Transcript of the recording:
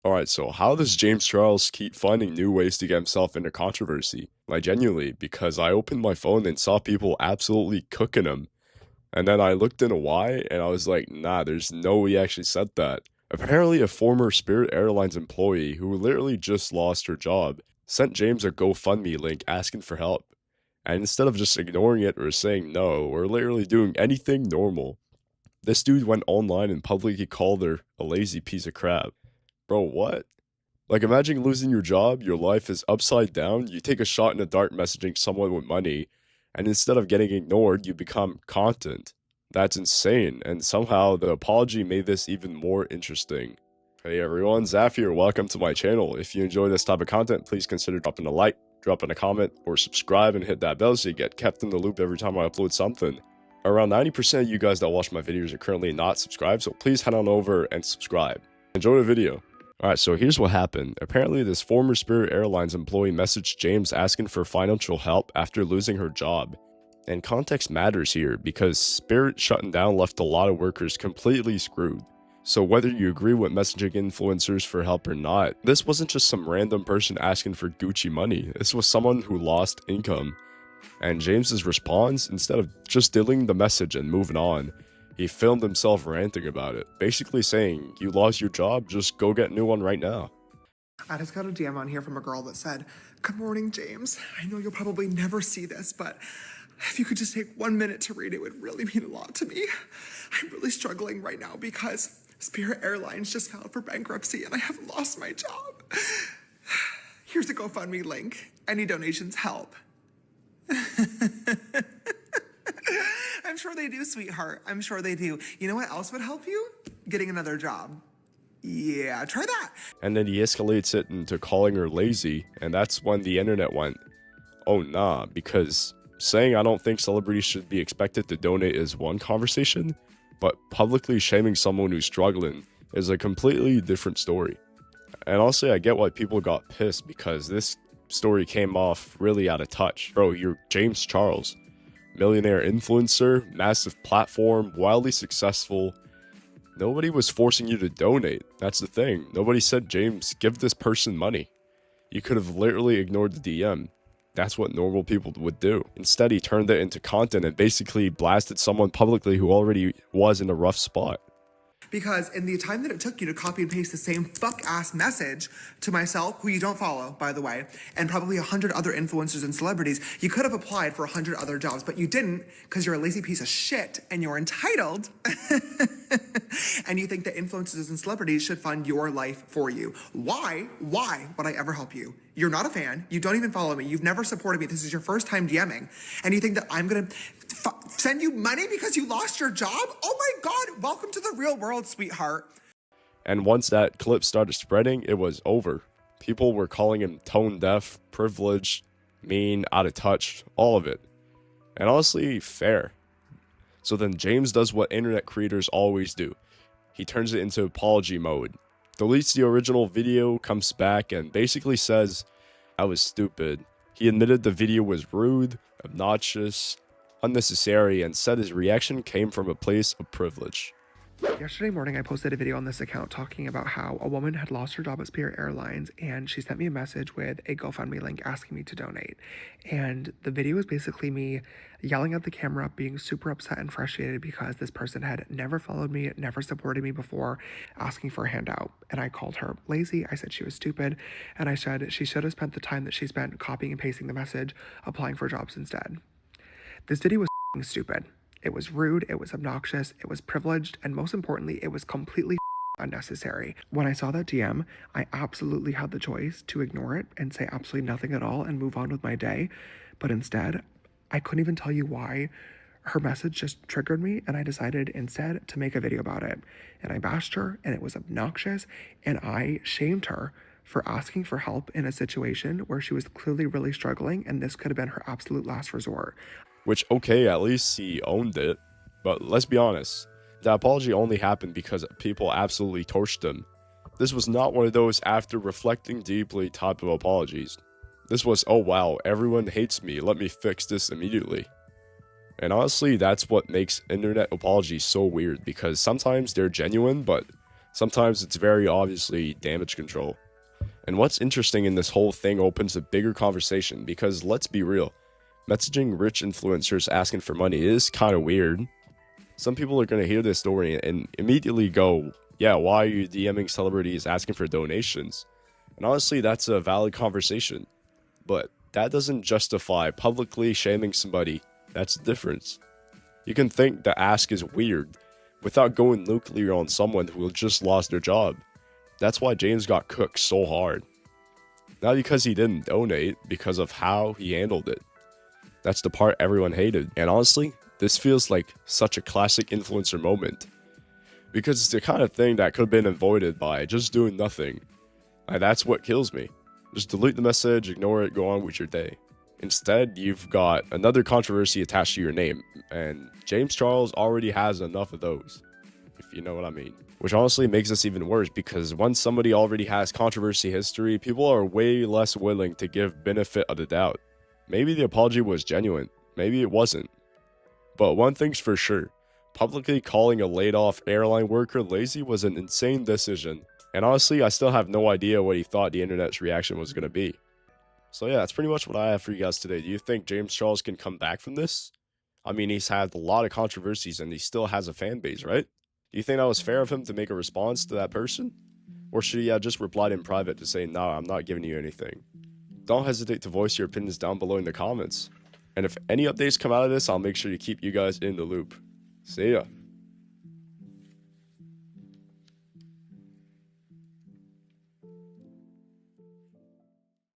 Alright, so how does James Charles keep finding new ways to get himself into controversy? Like, genuinely, because I opened my phone and saw people absolutely cooking him. And then I looked into why, and I was like, nah, there's no way he actually said that. Apparently, a former Spirit Airlines employee who literally just lost her job sent James a GoFundMe link asking for help. And instead of just ignoring it or saying no, or literally doing anything normal, this dude went online and publicly called her a lazy piece of crap. Bro, what? Like, imagine losing your job, your life is upside down, you take a shot in the dark messaging someone with money, and instead of getting ignored, you become content. That's insane, and somehow the apology made this even more interesting. Hey everyone, Zaf here, welcome to my channel. If you enjoy this type of content, please consider dropping a like, dropping a comment, or subscribe and hit that bell so you get kept in the loop every time I upload something. Around 90% of you guys that watch my videos are currently not subscribed, so please head on over and subscribe. Enjoy the video. Alright, so here's what happened. Apparently, this former Spirit Airlines employee messaged James asking for financial help after losing her job. And context matters here because Spirit shutting down left a lot of workers completely screwed. So whether you agree with messaging influencers for help or not, this wasn't just some random person asking for Gucci money. This was someone who lost income. And James's response, instead of just deleting the message and moving on, he filmed himself ranting about it, basically saying, you lost your job, just go get a new one right now. I just got a DM on here from a girl that said, "Good morning, James. I know you'll probably never see this, but if you could just take 1 minute to read it would really mean a lot to me. I'm really struggling right now because Spirit Airlines just filed for bankruptcy and I have lost my job. Here's a GoFundMe link. Any donations help." I'm sure they do, sweetheart. I'm sure they do. You know what else would help you? Getting another job. Yeah, try that. And then he escalates it into calling her lazy, and that's when the internet went, oh nah, because saying I don't think celebrities should be expected to donate is one conversation, but publicly shaming someone who's struggling is a completely different story. And honestly, I get why people got pissed because this story came off really out of touch. Bro, you're James Charles. Millionaire influencer, massive platform, wildly successful. Nobody was forcing you to donate. That's the thing. Nobody said, James, give this person money. You could have literally ignored the DM. That's what normal people would do. Instead, he turned it into content and basically blasted someone publicly who already was in a rough spot. Because in the time that it took you to copy and paste the same fuck-ass message to myself, who you don't follow, by the way, and probably 100 other influencers and celebrities, you could have applied for 100 other jobs, but you didn't because you're a lazy piece of shit and you're entitled. And you think that influencers and celebrities should fund your life for you. Why would I ever help you? You're not a fan. You don't even follow me. You've never supported me. This is your first time DMing. And you think that I'm going to send you money because you lost your job? Oh my God, welcome to the real world, sweetheart. And once that clip started spreading, it was over. People were calling him tone deaf, privileged, mean, out of touch, all of it. And honestly, fair. So then James does what internet creators always do. He turns it into apology mode, deletes the original video, comes back, and basically says, I was stupid. He admitted the video was rude, obnoxious, unnecessary, and said his reaction came from a place of privilege. Yesterday morning, I posted a video on this account talking about how a woman had lost her job at Spirit Airlines and she sent me a message with a GoFundMe link asking me to donate. And the video was basically me yelling at the camera, being super upset and frustrated because this person had never followed me, never supported me before, asking for a handout. And I called her lazy. I said she was stupid. And I said she should have spent the time that she spent copying and pasting the message, applying for jobs instead. This video was stupid. It was rude, it was obnoxious, it was privileged, and most importantly, it was completely unnecessary. When I saw that DM, I absolutely had the choice to ignore it and say absolutely nothing at all and move on with my day. But instead, I couldn't even tell you why. Her message just triggered me, and I decided instead to make a video about it. And I bashed her, and it was obnoxious, and I shamed her for asking for help in a situation where she was clearly really struggling, and this could have been her absolute last resort. Which, okay, at least he owned it, but let's be honest, the apology only happened because people absolutely torched him. This was not one of those after reflecting deeply type of apologies. This was, oh wow, everyone hates me, let me fix this immediately. And honestly, that's what makes internet apologies so weird, because sometimes they're genuine, but Sometimes it's very obviously damage control. And what's interesting in this whole thing opens a bigger conversation because let's be real, messaging rich influencers asking for money is kind of weird. Some people are going to hear this story and immediately go, yeah, why are you DMing celebrities asking for donations? And honestly, that's a valid conversation. But that doesn't justify publicly shaming somebody. That's the difference. You can think the ask is weird without going nuclear on someone who just lost their job. That's why James got cooked so hard. Not because he didn't donate, because of how he handled it. That's the part everyone hated. And honestly, this feels like such a classic influencer moment. Because it's the kind of thing that could have been avoided by just doing nothing. And that's what kills me. Just delete the message, ignore it, go on with your day. Instead, you've got another controversy attached to your name, and James Charles already has enough of those, if you know what I mean. Which honestly makes this even worse, because once somebody already has controversy history, people are way less willing to give benefit of the doubt. Maybe the apology was genuine, maybe it wasn't. But one thing's for sure, publicly calling a laid-off airline worker lazy was an insane decision. And honestly, I still have no idea what he thought the internet's reaction was going to be. So yeah, that's pretty much what I have for you guys today. Do you think James Charles can come back from this? I mean, he's had a lot of controversies and he still has a fan base, right? Do you think that was fair of him to make a response to that person? Or should he have just replied in private to say, nah, I'm not giving you anything? Don't hesitate to voice your opinions down below in the comments. And if any updates come out of this, I'll make sure to keep you guys in the loop. See ya.